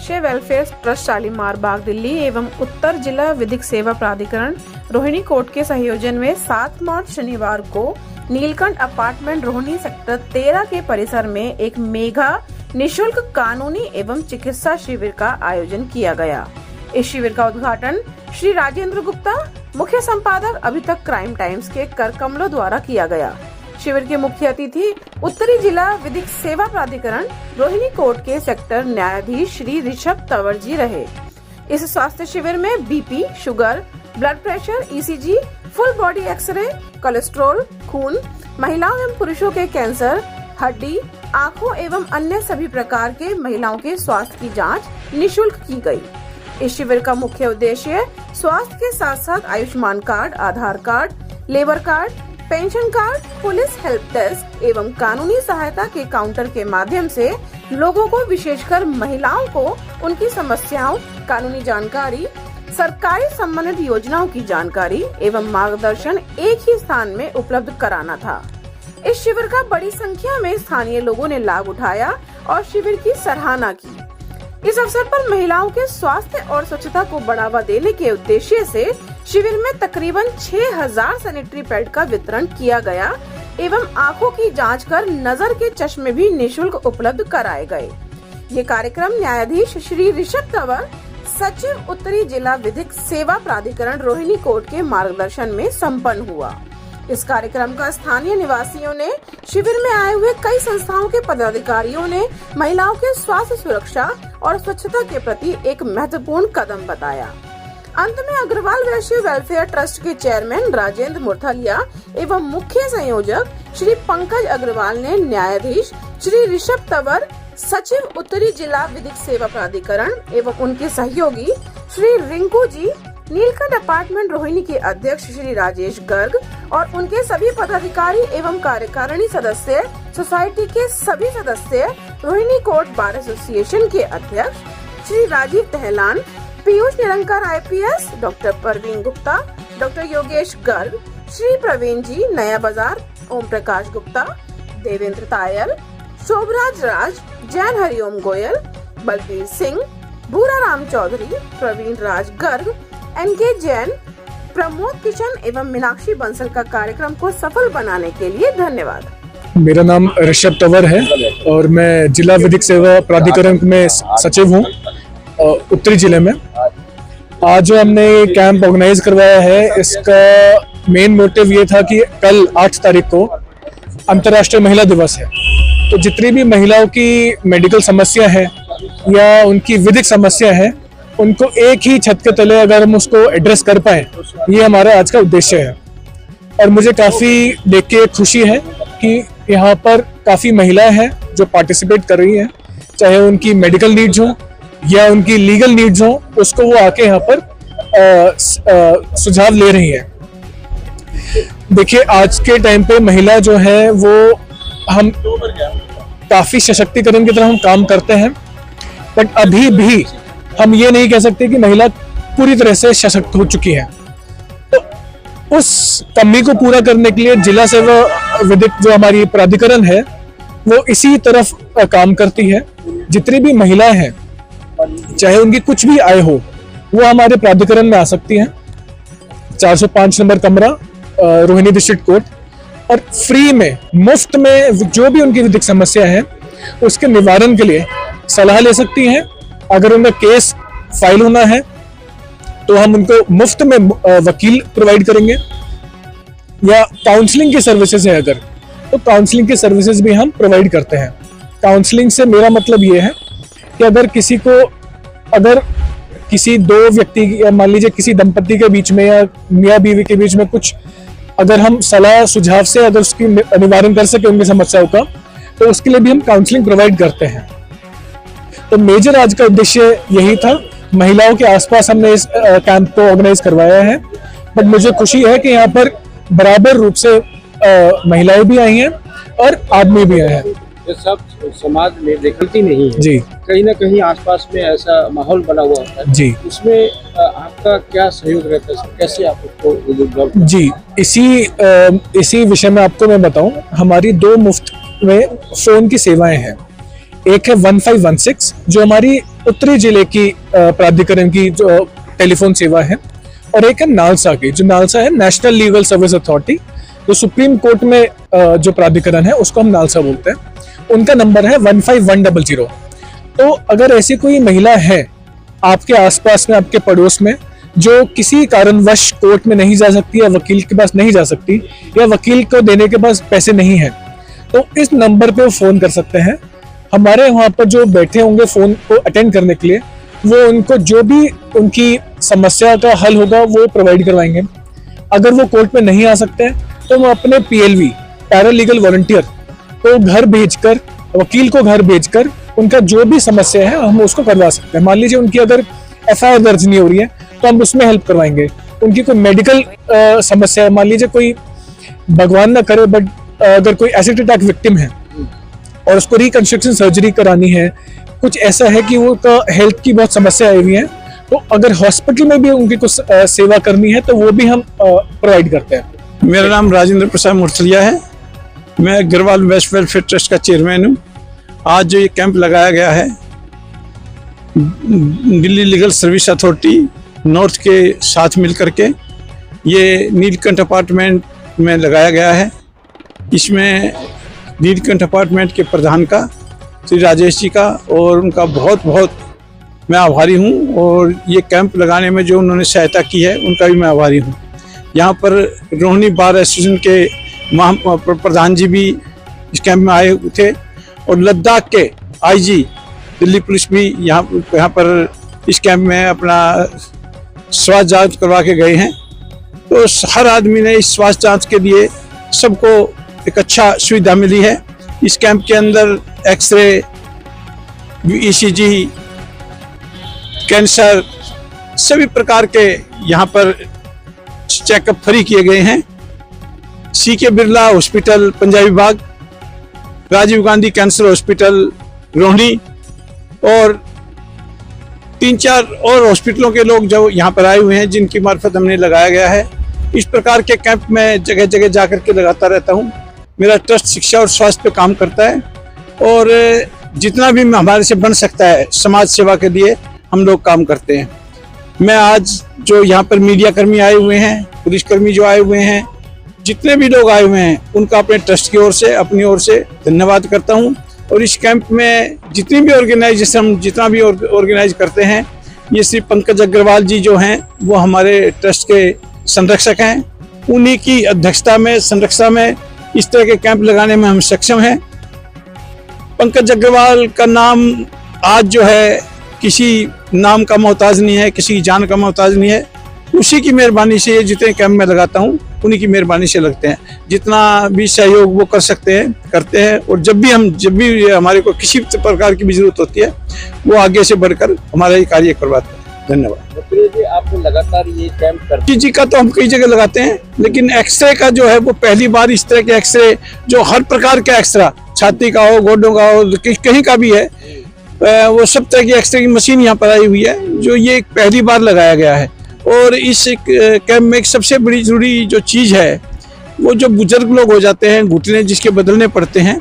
वैश्य welfare trust Shalimar बाग दिल्ली एवं उत्तर जिला विधिक सेवा प्राधिकरण रोहिणी कोर्ट के संयोजन में 7 मार्च शनिवार को नीलकंठ अपार्टमेंट रोहिणी सेक्टर 13 के परिसर में एक मेगा निशुल्क कानूनी एवं चिकित्सा शिविर का आयोजन किया गया। इस शिविर का उद्घाटन श्री राजेंद्र गुप्ता, मुख्य संपादक अभी तक क्राइम टाइम्स के कर कमलों द्वारा किया गया। शिविर के मुख्य अतिथि उत्तरी जिला विधिक सेवा प्राधिकरण रोहिणी कोर्ट के सेक्टर न्यायाधीश श्री ऋषभ तंवर जी रहे। इस स्वास्थ्य शिविर में BP, sugar, blood pressure, ECG, full body X-ray, cholesterol, खून, महिलाओं एवं पुरुषों के कैंसर, हड्डी, आँखों एवं अन्य सभी प्रकार के महिलाओं के स्वास्थ्य की जांच निशुल्क की गई। इस शिविर का मुख्य उद्देश्य स्वास्थ्य के साथ साथ Ayushman card, Aadhaar card, labour card, pension card, police help desk एवं कानूनी सहायता के काउंटर के माध्यम से लोगों को, विशेषकर महिलाओं को, उनकी समस्याओं, कानूनी जानकारी, सरकारी संबंधित योजनाओं की जानकारी एवं मार्गदर्शन एक ही स्थान में उपलब्ध कराना था। इस शिविर का बड़ी संख्या में स्थानीय लोगों ने लाभ उठाया और शिविर की सराहना की। इस अवसर पर महिलाओं के स्वास्थ्य और स्वच्छता को बढ़ावा देने के उद्देश्य से शिविर में तकरीबन 6000 सैनिटरी पैड का वितरण किया गया एवं आंखों की जांच कर नजर के चश्मे भी निशुल्क उपलब्ध कराए गए। ये कार्यक्रम न्यायाधीश श्री ऋषभ तंवर, सचिव उत्तरी जिला विधिक सेवा प्राधिकरण रोहिणी कोर्ट के मार्गदर्शन में संपन्न हुआ। इस कार्यक्रम का स्थानीय निवासियों ने, शिविर में आए हुए कई संस्थाओं के पदाधिकारियों ने महिलाओं के स्वास्थ्य सुरक्षा और स्वच्छता के प्रति एक महत्वपूर्ण कदम बताया। अंत में अग्रवाल वैश्य वेलफेयर ट्रस्ट के चेयरमैन राजेंद्र मुर्थलिया एवं मुख्य संयोजक श्री पंकज अग्रवाल ने न्यायाधीश श्री ऋषभ तंवर, सचिव उत्तरी जिला विधिक सेवा प्राधिकरण एवं उनके सहयोगी श्री रिंकू जी, नीलकंठ अपार्टमेंट रोहिणी के अध्यक्ष श्री राजेश गर्ग और उनके सभी पदाधिकारी एवं कार्यकारिणी सदस्य, सोसाइटी के सभी सदस्य, रोहिणी कोर्ट बार एसोसिएशन के अध्यक्ष Shri Rajiv Tahlan, Piyush Nirankar IPS, doctor Parveen Gupta, doctor Yogesh Garg, Shri Praveen ji, Naya Bazar, Om Prakash Gupta, Devendra Tayal, Sobhraj राज, जैन हरिओम गोयल, बलबीर सिंह, भूरा राम चौधरी, प्रवीण राज गर्ग, NK जैन, प्रमोद किशन एवं मीनाक्षी बंसल का कार्यक्रम को सफल बनाने के लिए धन्यवाद। मेरा नाम ऋषभ तंवर है और मैं जिला विधिक सेवा प्राधिकरण में सचिव हूँ उत्तरी जिले में। आज जो हमने कैंप ऑर्गेनाइज करवाया है, इसका मेन मोटिव ये था कि कल 8 तारीख को अंतर्राष्ट्रीय महिला दिवस है, तो जितनी भी महिलाओं की मेडिकल समस्या है या उनकी विधिक समस्या है, उनको एक ही छत के तले अगर हम उसको एड्रेस कर पाए, ये हमारा आज का उद्देश्य है। और मुझे काफ़ी देख के खुशी है कि यहाँ पर काफ़ी महिलाएं हैं जो पार्टिसिपेट कर रही हैं, चाहे उनकी मेडिकल नीड्स हो या उनकी लीगल नीड्स हो, उसको वो आके यहाँ पर सुझाव ले रही हैं। देखिए, आज के टाइम पे महिला जो है वो हम काफ़ी सशक्तिकरण की तरह हम काम करते हैं, बट अभी भी हम ये नहीं कह सकते कि महिला पूरी तरह से सशक्त हो चुकी है। तो उस कमी को पूरा करने के लिए जिला सेवा विधिक जो हमारी प्राधिकरण है वो इसी तरफ काम करती है। जितनी भी महिलाएं हैं, चाहे उनकी कुछ भी आय हो, वो हमारे प्राधिकरण में आ सकती हैं। 405 नंबर कमरा, रोहिणी डिस्ट्रिक्ट कोर्ट, और फ्री में, मुफ्त में जो भी उनकी विधिक समस्या है उसके निवारण के लिए सलाह ले सकती हैं। अगर उनका केस फाइल होना है तो हम उनको मुफ्त में वकील प्रोवाइड करेंगे, या काउंसलिंग की सर्विसेज है अगर, तो काउंसलिंग की सर्विसेज भी हम प्रोवाइड करते हैं। काउंसलिंग से मेरा मतलब ये है कि अगर किसी दो व्यक्ति, मान लीजिए किसी दंपति के बीच में या मियाँ बीवी के बीच में कुछ, अगर हम सलाह सुझाव से अगर उसकी निवारण कर सके उनकी समस्याओं का, तो उसके लिए भी हम काउंसलिंग प्रोवाइड करते हैं। तो मेजर आज का उद्देश्य यही था। महिलाओं के आसपास हमने इस कैंप को ऑर्गेनाइज करवाया है, बट मुझे खुशी है कि यहाँ पर बराबर रूप से महिलाएं भी आई हैं और आदमी भी आए हैं। ये सब समाज में देखती नहीं है जी, कहीं ना कहीं आसपास में ऐसा माहौल बना हुआ होता है जी। उसमें आपका क्या सहयोग रहता है, कैसे आप उसको जी, इसी विषय में आपको मैं बताऊं, हमारी 2 मुफ्त में फोन की सेवाएं हैं। एक है 1516 जो हमारी उत्तरी जिले की प्राधिकरण की जो टेलीफोन सेवा है, और एक है नालसा की, जो नालसा है नेशनल लीगल सर्विस अथॉरिटी, जो सुप्रीम कोर्ट में जो प्राधिकरण है उसको हम नालसा बोलते हैं। उनका नंबर है 15100। तो अगर ऐसी कोई महिला है आपके आसपास में, आपके पड़ोस में, जो किसी कारणवश कोर्ट में नहीं जा सकती या वकील के पास नहीं जा सकती या वकील को देने के पास पैसे नहीं है, तो इस नंबर पे वो फोन कर सकते हैं। हमारे वहाँ पर जो बैठे होंगे फोन को अटेंड करने के लिए, वो उनको जो भी उनकी समस्या का हल होगा वो प्रोवाइड करवाएंगे। अगर वो कोर्ट में नहीं आ सकते हैं तो वो अपने PLV, पैरालीगल वॉलंटियर को घर भेजकर, वकील को घर भेजकर उनका जो भी समस्या है हम उसको करवा सकते हैं। मान लीजिए उनकी अगर FIR दर्ज नहीं हो रही है तो हम उसमें हेल्प करवाएंगे। उनकी कोई मेडिकल समस्या है, मान लीजिए कोई, भगवान ना करे, बट अगर कोई एसिड अटैक विक्टिम है और उसको रिकंस्ट्रक्शन सर्जरी करानी है, कुछ ऐसा है कि वो का हेल्थ की बहुत समस्या आई हुई है, तो अगर हॉस्पिटल में भी उनकी कुछ सेवा करनी है तो वो भी हम प्रोवाइड करते हैं। मेरा नाम राजेंद्र प्रसाद मुर्सलिया है। मैं अग्रवाल वेस्ट वेलफेयर ट्रस्ट का चेयरमैन हूँ। आज जो ये कैंप लगाया गया है Delhi legal service authority north के साथ मिलकर के, ये नीलकंठ अपार्टमेंट में लगाया गया है। इसमें नीलकंठ अपार्टमेंट के प्रधान का, श्री राजेश जी का, और उनका बहुत बहुत मैं आभारी हूँ। और ये कैंप लगाने में जो उन्होंने सहायता की है उनका भी मैं आभारी हूँ। यहाँ पर रोहिणी बार एसोसिएशन के प्रधान जी भी इस कैंप में आए थे, और लद्दाख के IG दिल्ली पुलिस भी यहाँ पर इस कैंप में अपना स्वास्थ्य जांच करवा के गए हैं। तो हर आदमी ने इस स्वास्थ्य जांच के लिए सबको एक अच्छा सुविधा मिली है। इस कैंप के अंदर एक्सरे, ECG, कैंसर, सभी प्रकार के यहाँ पर चेकअप फ्री किए गए हैं। CK बिरला हॉस्पिटल पंजाबी बाग, राजीव गांधी कैंसर हॉस्पिटल रोहिणी, और 3-4 और हॉस्पिटलों के लोग जो यहाँ पर आए हुए हैं, जिनकी मार्फत हमने लगाया गया है। इस प्रकार के कैंप मैं जगह जगह जाकर के लगाता रहता हूँ। मेरा ट्रस्ट शिक्षा और स्वास्थ्य पे काम करता है, और जितना भी हमारे से बन सकता है समाज सेवा के लिए हम लोग काम करते हैं। मैं आज जो यहाँ पर मीडिया कर्मी आए हुए हैं, पुलिसकर्मी जो आए हुए हैं, जितने भी लोग आए हुए हैं, उनका अपने ट्रस्ट की ओर से, अपनी ओर से धन्यवाद करता हूँ। और इस कैंप में जितनी भी ऑर्गेनाइजेशन जितना भी ऑर्गेनाइज करते हैं, ये श्री पंकज अग्रवाल जी जो हैं वो हमारे ट्रस्ट के संरक्षक हैं। उन्हीं की अध्यक्षता में, संरक्षता में इस तरह के कैंप लगाने में हम सक्षम हैं। पंकज अग्रवाल का नाम आज जो है किसी नाम का मोहताज नहीं है, किसी की जान का मोहताज नहीं है। उसी की मेहरबानी से ये जितने कैंप में लगाता हूँ उन्हीं की मेहरबानी से लगते हैं। जितना भी सहयोग वो कर सकते हैं करते हैं, और जब भी हमारे को किसी प्रकार की भी जरूरत होती है वो आगे से बढ़कर हमारा ये कार्य करवाते हैं। धन्यवाद। जी, आपने लगातार ये कैंप करते जी का तो हम कई जगह लगाते हैं, लेकिन एक्सरे का जो है वो पहली बार इस तरह के एक्सरे, जो हर प्रकार का एक्सरा, छाती का हो, गोडों का हो, कहीं का भी है, वो सब तरह की एक्सरे की मशीन यहाँ पर आई हुई है, जो ये पहली बार लगाया गया है। और इस कैंप में एक सबसे बड़ी जरूरी जो चीज़ है, वो जो बुजुर्ग लोग हो जाते हैं, घुटने जिसके बदलने पड़ते हैं,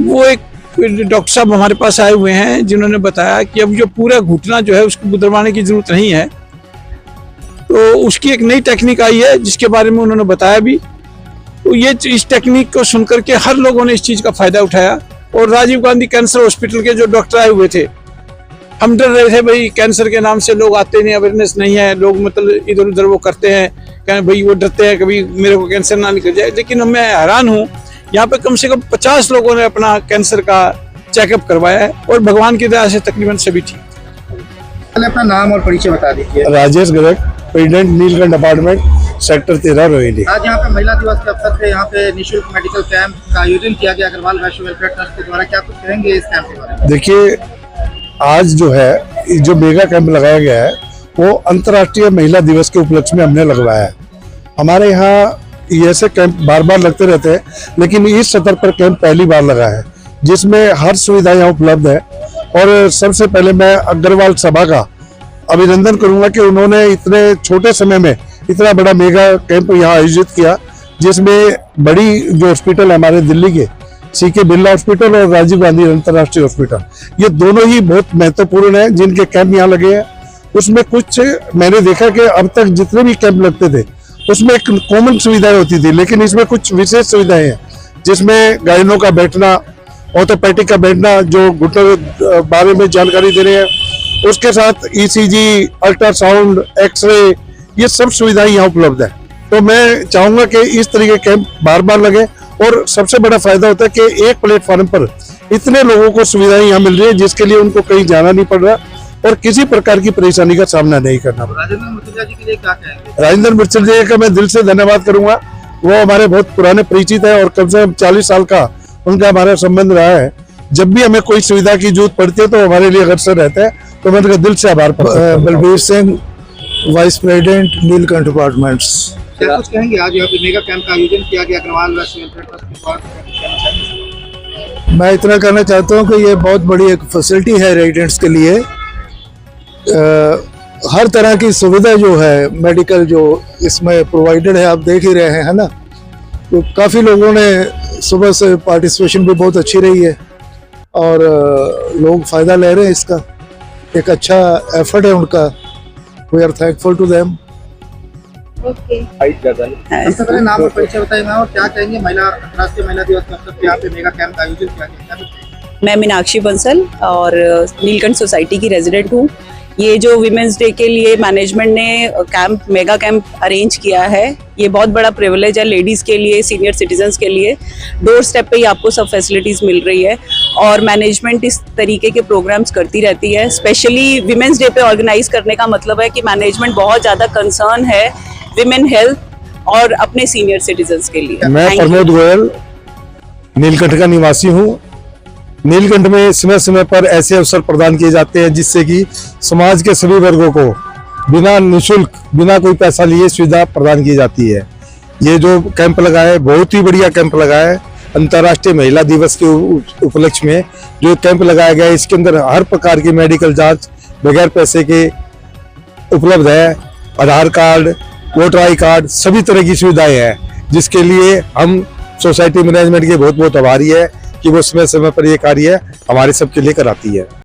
वो एक डॉक्टर साहब हमारे पास आए हुए हैं जिन्होंने बताया कि अब जो पूरा घुटना जो है उसको बदलवाने की जरूरत नहीं है। तो उसकी एक नई टेक्निक आई है जिसके बारे में उन्होंने बताया भी। तो ये इस टेक्निक को सुनकर के हर लोगों ने इस चीज़ का फायदा उठाया। और राजीव गांधी कैंसर हॉस्पिटल के जो डॉक्टर आए हुए थे, हम डर रहे थे भाई कैंसर के नाम से लोग आते नहीं, अवेयरनेस नहीं है, लोग मतलब इधर उधर वो करते हैं, क्या भाई वो डरते हैं कभी मेरे को कैंसर ना निकल जाए। लेकिन मैं हैरान हूँ, यहाँ पे कम से कम 50 लोगों ने अपना कैंसर का चेकअप करवाया है, और भगवान की दया से तकरीबन सभी ठीक। पहले अपना नाम और परिचय बता दीजिए। Rajesh Garg, president Neelkanth apartment, sector 13 Rohini. आज यहाँ पे महिला दिवस के अवसर पे यहाँ पे निःशुल्क मेडिकल कैंप का आयोजन किया गया अग्रवाल वैश्य वेलफेयर ट्रस्ट के द्वारा। क्या कुछ कहेंगे इस कैंप के बारे में? देखिए, आज जो है जो मेगा कैंप लगाया गया है वो अंतर्राष्ट्रीय महिला दिवस के उपलक्ष्य में हमने लगवाया है। हमारे यहाँ ऐसे कैंप बार बार लगते रहते हैं, लेकिन इस स्तर पर कैंप पहली बार लगा है जिसमें हर सुविधा यहाँ उपलब्ध है। और सबसे पहले मैं अग्रवाल सभा का अभिनंदन करूंगा कि उन्होंने इतने छोटे समय में इतना बड़ा मेगा कैंप यहाँ आयोजित किया, जिसमें बड़ी जो हॉस्पिटल हमारे दिल्ली के सीके बिरला हॉस्पिटल और राजीव गांधी अंतर्राष्ट्रीय हॉस्पिटल, ये दोनों ही बहुत महत्वपूर्ण है जिनके कैंप यहाँ लगे हैं। उसमें कुछ मैंने देखा कि अब तक जितने भी कैंप लगते थे उसमें एक कॉमन सुविधाएं होती थी, लेकिन इसमें कुछ विशेष सुविधाएं हैं जिसमें गायनों का बैठना, ऑर्थोपेडिक का बैठना, जो घुटनों के बारे में जानकारी दे रहे हैं, उसके साथ ईसीजी, अल्ट्रासाउंड, एक्सरे, ये सब सुविधाएं यहाँ उपलब्ध है। तो मैं चाहूंगा कि इस तरीके के कैंप बार बार लगे, और सबसे बड़ा फायदा होता है कि एक प्लेटफॉर्म पर इतने लोगों को सुविधाएं यहाँ मिल रही है जिसके लिए उनको कहीं जाना नहीं पड़ रहा और किसी प्रकार की परेशानी का सामना नहीं करना पड़ रहा। राजेंद्र मुर्तजा जी के लिए क्या कहेंगे? राजेंद्र मिर्चल जी का मैं दिल से धन्यवाद करूंगा। वो हमारे बहुत पुराने परिचित है और कम से कम 40 साल का उनका हमारा संबंध रहा है। जब भी हमें कोई सुविधा की जरूरत पड़ती है तो हमारे लिए अग्रसर रहता है, तो मैं उनका दिल से आभार प्रकट करता हूं। Balbir Singh, vice president Neelkanth apartments. क्या कुछ कहेंगे? आज यहाँ पे मेगा कैंप का आयोजन किया गया अग्रवाल वैश्य वेलफेयर ट्रस्ट के द्वारा। मैं इतना कहना चाहता हूँ कि ये बहुत बड़ी एक फैसिलिटी है रेजिडेंट्स के लिए। हर तरह की सुविधा जो है मेडिकल जो इसमें प्रोवाइडेड है, आप देख ही रहे हैं, है ना। तो काफ़ी लोगों ने सुबह से पार्टिसिपेशन भी बहुत अच्छी रही है और लोग फ़ायदा ले रहे हैं इसका। एक अच्छा एफर्ट है उनका। We are thankful to them. सबसे पहले नाम और परिचय बताइए मैम, और क्या कहेंगे अंतर्राष्ट्रीय महिला दिवस के अवसर पर यहाँ पे मेगा कैंप का आयोजन किया गया? मैं मीनाक्षी बंसल और नीलकंठ सोसाइटी की रेजिडेंट हूँ। ये जो विमेंस डे के लिए मैनेजमेंट ने मेगा कैंप अरेंज किया है, ये बहुत बड़ा प्रिविलेज है लेडीज़ के लिए, सीनियर सिटीजन्स के लिए। डोर स्टेप पे ही आपको सब फैसिलिटीज़ मिल रही है और मैनेजमेंट इस तरीके के प्रोग्राम्स करती रहती है। स्पेशली विमेंस डे पे ऑर्गेनाइज करने का मतलब है कि मैनेजमेंट बहुत ज़्यादा कंसर्न है विमेन हेल्थ और अपने सीनियर सिटीजन्स के लिए। मैं प्रमोद गोयल नीलकंठ का निवासी हूँ। नीलकंठ में समय समय पर ऐसे अवसर प्रदान किए जाते हैं जिससे कि समाज के सभी वर्गों को बिना निःशुल्क, बिना कोई पैसा लिए सुविधा प्रदान की जाती है। ये जो कैंप लगा है बहुत ही बढ़िया कैंप लगा है। अंतर्राष्ट्रीय महिला दिवस के उपलक्ष्य में जो कैंप लगाया गया है, इसके अंदर हर प्रकार की मेडिकल जांच बगैर पैसे के उपलब्ध है। आधार कार्ड, वोटर आई कार्ड, सभी तरह की सुविधाएं हैं, जिसके लिए हम सोसाइटी मैनेजमेंट के बहुत बहुत आभारी है कि वो समय समय पर ये कार्य हमारे सबके लिए कराती है।